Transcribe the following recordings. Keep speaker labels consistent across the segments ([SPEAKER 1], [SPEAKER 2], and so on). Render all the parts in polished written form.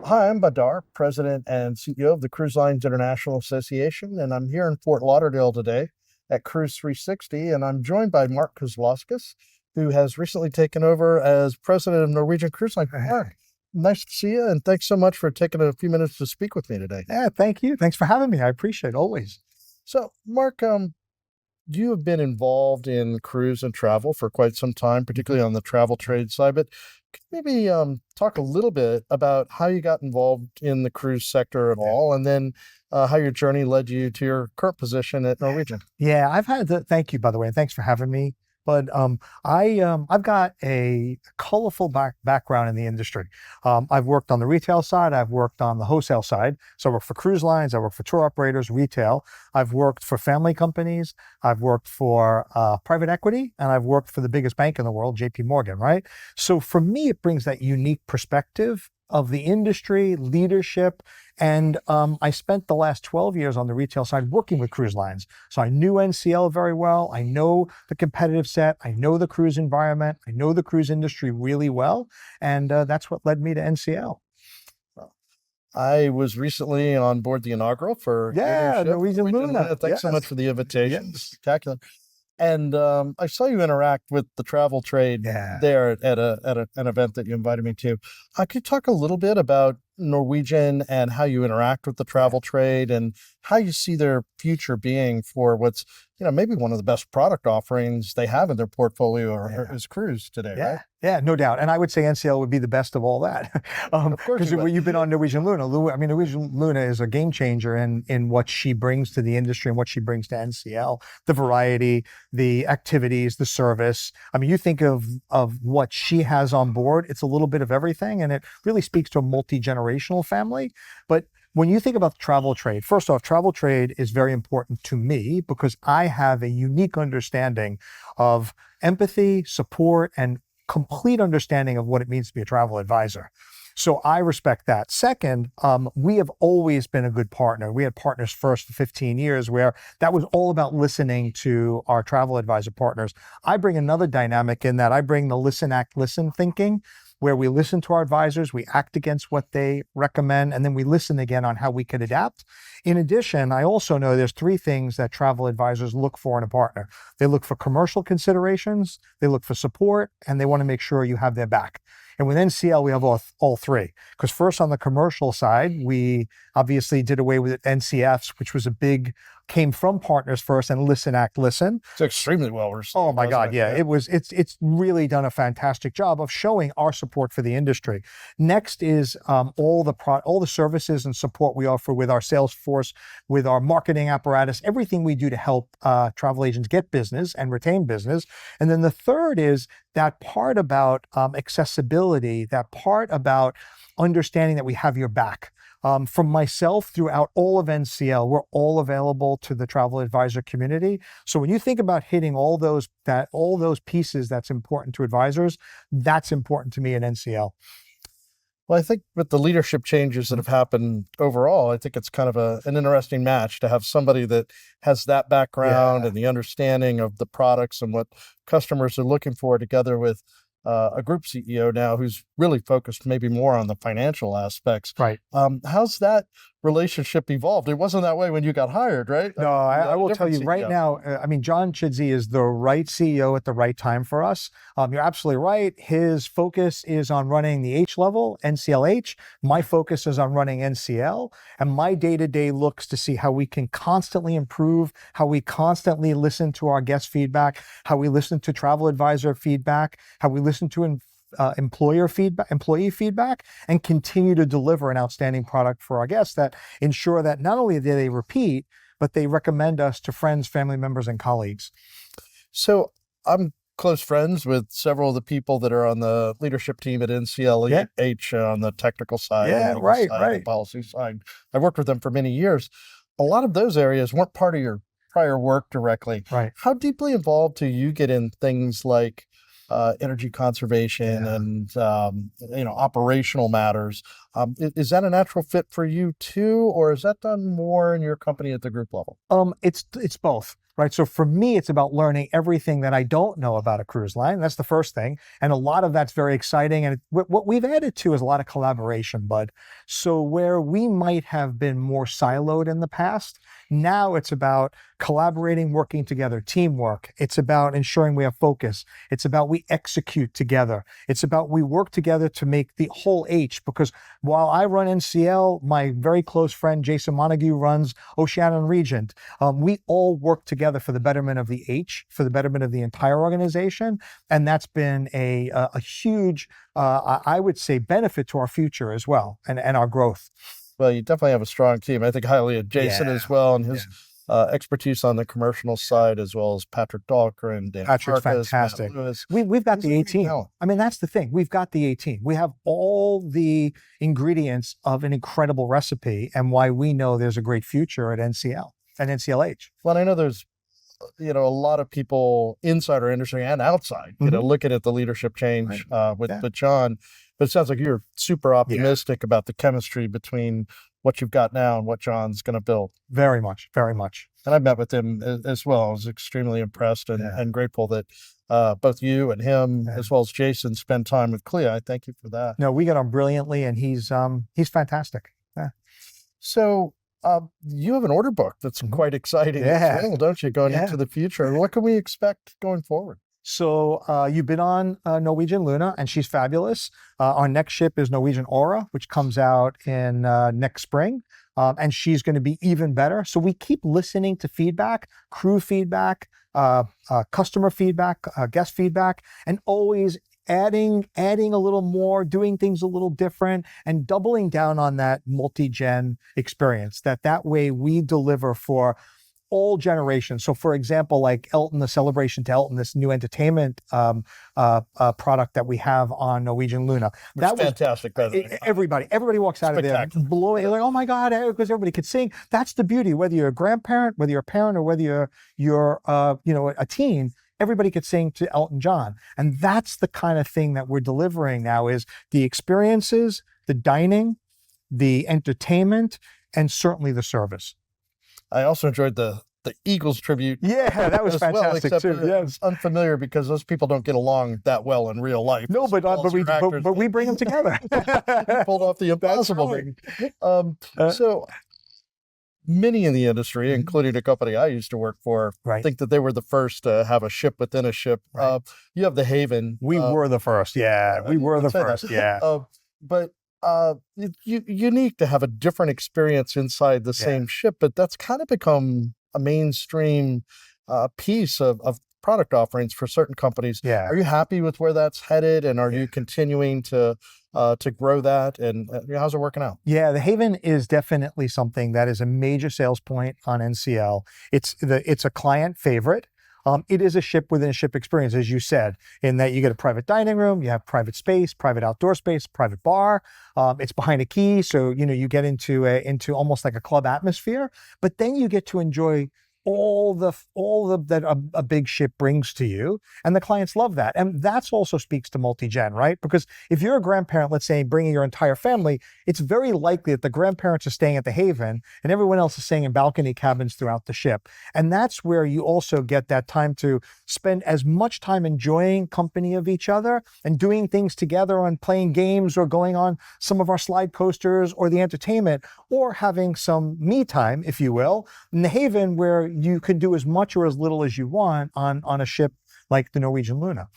[SPEAKER 1] Hi, I'm Darr, President and CEO of the Cruise Lines International Association, and I'm here in Fort Lauderdale today at Cruise 360, and I'm joined by Marc Kazlauskas, who has recently taken over as President of Norwegian Cruise Line. Marc, nice to see you, and thanks so much for taking a few minutes to speak with me today.
[SPEAKER 2] Yeah, thank you. Thanks for having me. I appreciate it always.
[SPEAKER 1] So, Marc, you have been involved in cruise and travel for quite some time, particularly on the travel trade side, but could you maybe talk a little bit about how you got involved in the cruise sector at all, and then how your journey led you to your current position at Norwegian?
[SPEAKER 2] Yeah, thank you, by the way, and thanks for having me. But I've got a colorful background in the industry. I've worked on the retail side. I've worked on the wholesale side. So I work for cruise lines. I work for tour operators, retail. I've worked for family companies. I've worked for private equity, and I've worked for the biggest bank in the world, JP Morgan, right? So for me, it brings that unique perspective of the industry, leadership, and I spent the last 12 years on the retail side working with cruise lines. So I knew NCL very well. I know the competitive set. I know the cruise environment. I know the cruise industry really well. And that's what led me to NCL.
[SPEAKER 1] I was recently on board the inaugural for
[SPEAKER 2] Norwegian Luna.
[SPEAKER 1] Thanks so much for the invitation.
[SPEAKER 2] Yes.
[SPEAKER 1] Spectacular. And I saw you interact with the travel trade there at an event that you invited me to. Could you talk a little bit about Norwegian and how you interact with the travel trade and how you see their future being for what's, maybe one of the best product offerings they have in their portfolio is cruise today, right?
[SPEAKER 2] Yeah, no doubt. And I would say NCL would be the best of all that.
[SPEAKER 1] Of course,
[SPEAKER 2] because you've been on Norwegian Luna. Norwegian Luna is a game changer in what she brings to the industry and what she brings to NCL. The variety, the activities, the service. You think of what she has on board. It's a little bit of everything, and it really speaks to a multi-generational family. But when you think about the travel trade, first off, travel trade is very important to me because I have a unique understanding of empathy, support, and complete understanding of what it means to be a travel advisor. So I respect that. Second, we have always been a good partner. We had partners first for 15 years where that was all about listening to our travel advisor partners. I bring another dynamic in that I bring the listen, act, listen thinking, where we listen to our advisors, we act against what they recommend, and then we listen again on how we could adapt. In addition, I also know there's three things that travel advisors look for in a partner. They look for commercial considerations, they look for support, and they want to make sure you have their back. And with NCL, we have all three. Because first, on the commercial side, we obviously did away with NCFs, which was came from partners first, and listen, act, listen.
[SPEAKER 1] It's extremely well received.
[SPEAKER 2] Oh my God, yeah. It's really done a fantastic job of showing our support for the industry. Next is all the services and support we offer with our sales force, with our marketing apparatus, everything we do to help travel agents get business and retain business. And then the third is that part about accessibility, that part about understanding that we have your back. From myself throughout all of NCL, we're all available to the travel advisor community. So when you think about hitting all those pieces that's important to advisors, that's important to me at NCL.
[SPEAKER 1] Well, I think with the leadership changes that have happened overall, I think it's kind of an interesting match to have somebody that has that background and the understanding of the products and what customers are looking for, together with a group CEO now who's really focused maybe more on the financial aspects.
[SPEAKER 2] Right.
[SPEAKER 1] How's that relationship evolved? It wasn't that way when you got hired, right?
[SPEAKER 2] No, I will tell you right now, John Chidsey is the right CEO at the right time for us. You're absolutely right. His focus is on running the H level, NCLH. My focus is on running NCL. And my day-to-day looks to see how we can constantly improve, how we constantly listen to our guest feedback, how we listen to travel advisor feedback, how we listen to employee feedback, and continue to deliver an outstanding product for our guests that ensure that not only do they repeat, but they recommend us to friends, family members, and colleagues.
[SPEAKER 1] So I'm close friends with several of the people that are on the leadership team at NCLH on the technical side, the policy side. I've worked with them for many years. A lot of those areas weren't part of your prior work directly.
[SPEAKER 2] Right.
[SPEAKER 1] How deeply involved do you get in things like energy conservation and operational matters? Is that a natural fit for you too, or is that done more in your company at the group level?
[SPEAKER 2] It's both. right? So for me, it's about learning everything that I don't know about a cruise line. That's the first thing. And a lot of that's very exciting. And what we've added to is a lot of collaboration, Bud. So where we might have been more siloed in the past, now it's about collaborating, working together, teamwork. It's about ensuring we have focus. It's about we execute together. It's about we work together to make the whole H, because while I run NCL, my very close friend Jason Montague runs Oceania and Regent. We all work together for the betterment of the H, for the betterment of the entire organization. And that's been a huge, I would say, benefit to our future as well, and our growth.
[SPEAKER 1] Well, you definitely have a strong team. I think highly of Jason as well, and his expertise on the commercial side, as well as Patrick Dahlgren and Dan
[SPEAKER 2] Patrick's
[SPEAKER 1] Farkas,
[SPEAKER 2] fantastic.
[SPEAKER 1] Lewis.
[SPEAKER 2] We've got the A-team. I mean, that's the thing. We've got the A-team. We have all the ingredients of an incredible recipe, and why we know there's a great future at NCL and NCLH.
[SPEAKER 1] Well, I know there's a lot of people inside our industry and outside, looking at the leadership change with John. But it sounds like you're super optimistic about the chemistry between what you've got now and what John's going to build.
[SPEAKER 2] Very much, very much.
[SPEAKER 1] And I met with him as well. I was extremely impressed and grateful that both you and him, as well as Jason, spend time with CLIA. I thank you for that.
[SPEAKER 2] No, we got on brilliantly, and he's fantastic. Yeah.
[SPEAKER 1] So you have an order book that's quite exciting as well, don't you, going into the future? What can we expect going forward?
[SPEAKER 2] So you've been on Norwegian Luna, and she's fabulous. Our next ship is Norwegian Aura, which comes out in next spring, and she's going to be even better. So we keep listening to feedback, crew feedback, customer feedback, guest feedback, and always adding a little more, doing things a little different, and doubling down on that multi-gen experience. That way we deliver for all generations. So for example, like Elton, the Celebration to Elton, this new entertainment product that we have on Norwegian Luna. That was fantastic. Everybody walks out of there blowing, like, oh my God, because everybody could sing. That's the beauty, whether you're a grandparent, whether you're a parent, or whether you're a teen, everybody could sing to Elton John. And that's the kind of thing that we're delivering now, is the experiences, the dining, the entertainment, and certainly the service.
[SPEAKER 1] I also enjoyed the Eagles tribute.
[SPEAKER 2] Yeah, that was fantastic too.
[SPEAKER 1] It's unfamiliar because those people don't get along that well in real life.
[SPEAKER 2] No, but we bring them together.
[SPEAKER 1] Pulled off the impossible thing. So many in the industry, including a company I used to work for, think that they were the first to have a ship within a ship. You have the Haven.
[SPEAKER 2] We were the first. Yeah, we were the first. Yeah.
[SPEAKER 1] But unique to have a different experience inside the same ship, but that's kind of become a mainstream piece of product offerings for certain companies. Are you happy with where that's headed, and are you continuing to grow that, and how's it working out?
[SPEAKER 2] Yeah, the Haven is definitely something that is a major sales point on NCL. It's a client favorite. It is a ship within a ship experience, as you said, in that you get a private dining room, you have private space, private outdoor space, private bar. It's behind a key, so you get into almost like a club atmosphere. But then you get to enjoy all that a big ship brings to you, and the clients love that. And that's also speaks to multi-gen, right? Because if you're a grandparent, let's say, bringing your entire family, it's very likely that the grandparents are staying at the Haven and everyone else is staying in balcony cabins throughout the ship. And that's where you also get that time to spend as much time enjoying company of each other and doing things together, on playing games or going on some of our slide coasters or the entertainment, or having some me time, if you will, in the Haven, where you can do as much or as little as you want on a ship like the Norwegian Luna.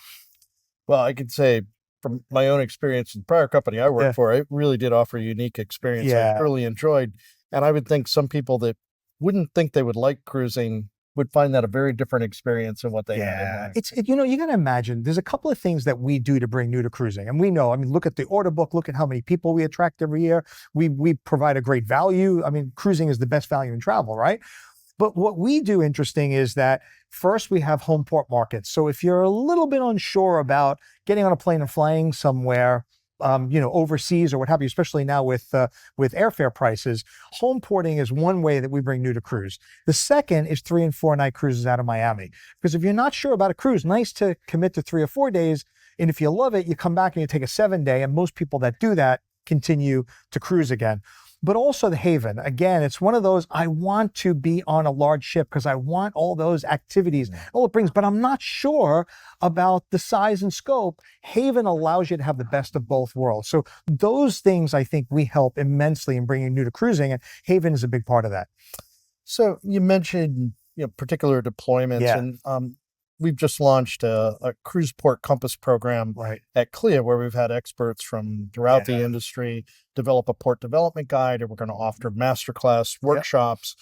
[SPEAKER 1] Well, I could say from my own experience in the prior company I worked for, it really did offer a unique experience. I really enjoyed. And I would think some people that wouldn't think they would like cruising would find that a very different experience than what they had.
[SPEAKER 2] You got to imagine, there's a couple of things that we do to bring new to cruising. And we know, look at the order book, look at how many people we attract every year. We provide a great value. Cruising is the best value in travel, right? But what we do interesting is that first we have homeport markets. So if you're a little bit unsure about getting on a plane and flying somewhere, overseas or what have you, especially now with airfare prices, home porting is one way that we bring new to cruise. The second is 3 and 4 night cruises out of Miami. Because if you're not sure about a cruise, nice to commit to 3 or 4 days. And if you love it, you come back and you take a 7-day. And most people that do that continue to cruise again. but also the haven. Again, it's one of those, I want to be on a large ship because I want all those activities, all it brings, but I'm not sure about the size and scope. Haven allows you to have the best of both worlds. So those things, I think, we help immensely in bringing new to cruising, and Haven is a big part of that.
[SPEAKER 1] So you mentioned, particular deployments, and we've just launched a cruise port compass program at CLIA, where we've had experts from throughout the industry develop a port development guide, and we're going to offer masterclass workshops,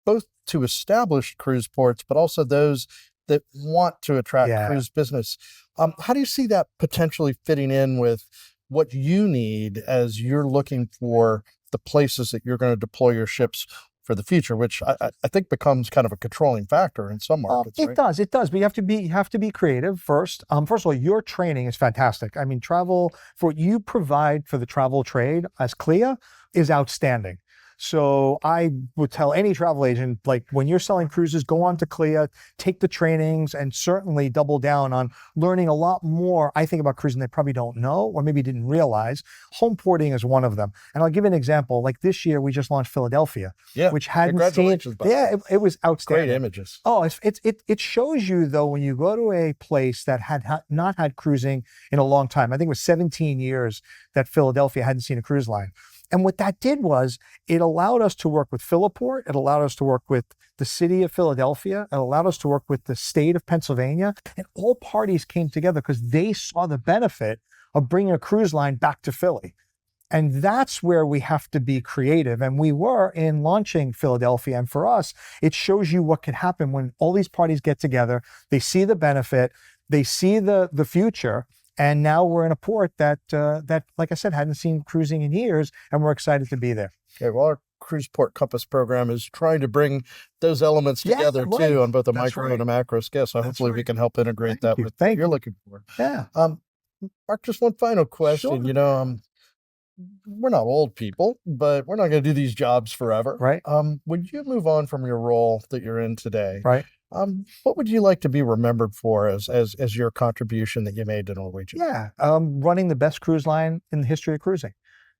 [SPEAKER 1] both to established cruise ports, but also those that want to attract cruise business. How do you see that potentially fitting in with what you need as you're looking for the places that you're going to deploy your ships for the future, which I think becomes kind of a controlling factor in some markets?
[SPEAKER 2] It does, but you have to be creative first. First of all, your training is fantastic. I mean, travel, for what you provide for the travel trade as CLIA is outstanding. So I would tell any travel agent, like, when you're selling cruises, go on to CLIA, take the trainings, and certainly double down on learning a lot more, I think, about cruising they probably don't know or maybe didn't realize. Home porting is one of them. And I'll give you an example. Like this year, we just launched Philadelphia, which hadn't seen. It was outstanding.
[SPEAKER 1] Great images.
[SPEAKER 2] Oh, it shows you, though, when you go to a place that had not had cruising in a long time. I think it was 17 years that Philadelphia hadn't seen a cruise line. And what that did was it allowed us to work with Philiport. It allowed us to work with the city of Philadelphia. It allowed us to work with the state of Pennsylvania. And all parties came together because they saw the benefit of bringing a cruise line back to Philly. And that's where we have to be creative. And we were in launching Philadelphia. And for us, it shows you what can happen when all these parties get together. They see the benefit. They see the future. And now we're in a port that, like I said, hadn't seen cruising in years, and we're excited to be there.
[SPEAKER 1] Okay, well, our Cruise Port Compass program is trying to bring those elements together too on both a micro and a macro scale. So hopefully we can help integrate that with what you're looking for.
[SPEAKER 2] Yeah.
[SPEAKER 1] Marc, just one final question. Sure. We're not old people, but we're not going to do these jobs forever.
[SPEAKER 2] Right.
[SPEAKER 1] When you move on from your role that you're in today, what would you like to be remembered for as your contribution that you made to Norwegian?
[SPEAKER 2] Running the best cruise line in the history of cruising,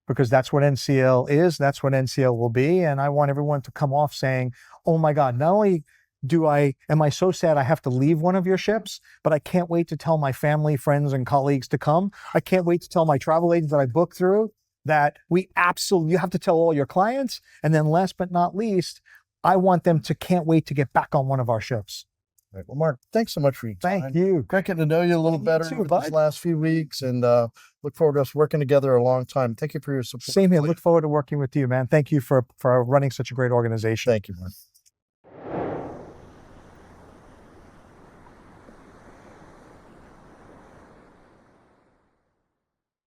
[SPEAKER 2] because that's what NCL is, that's what NCL will be, and I want everyone to come off saying, oh my God, not only am I so sad I have to leave one of your ships, but I can't wait to tell my family, friends, and colleagues to come. I can't wait to tell my travel agents that I booked through that you have to tell all your clients, and then last but not least, I want them to can't wait to get back on one of our ships.
[SPEAKER 1] Right. Well, Marc, thanks so much for your time.
[SPEAKER 2] Thank you.
[SPEAKER 1] Great getting to know you a little better these last few weeks, and look forward to us working together a long time. Thank you for your support.
[SPEAKER 2] Same here. Look forward to working with you, man. Thank you for running such a great organization.
[SPEAKER 1] Thank you, Marc.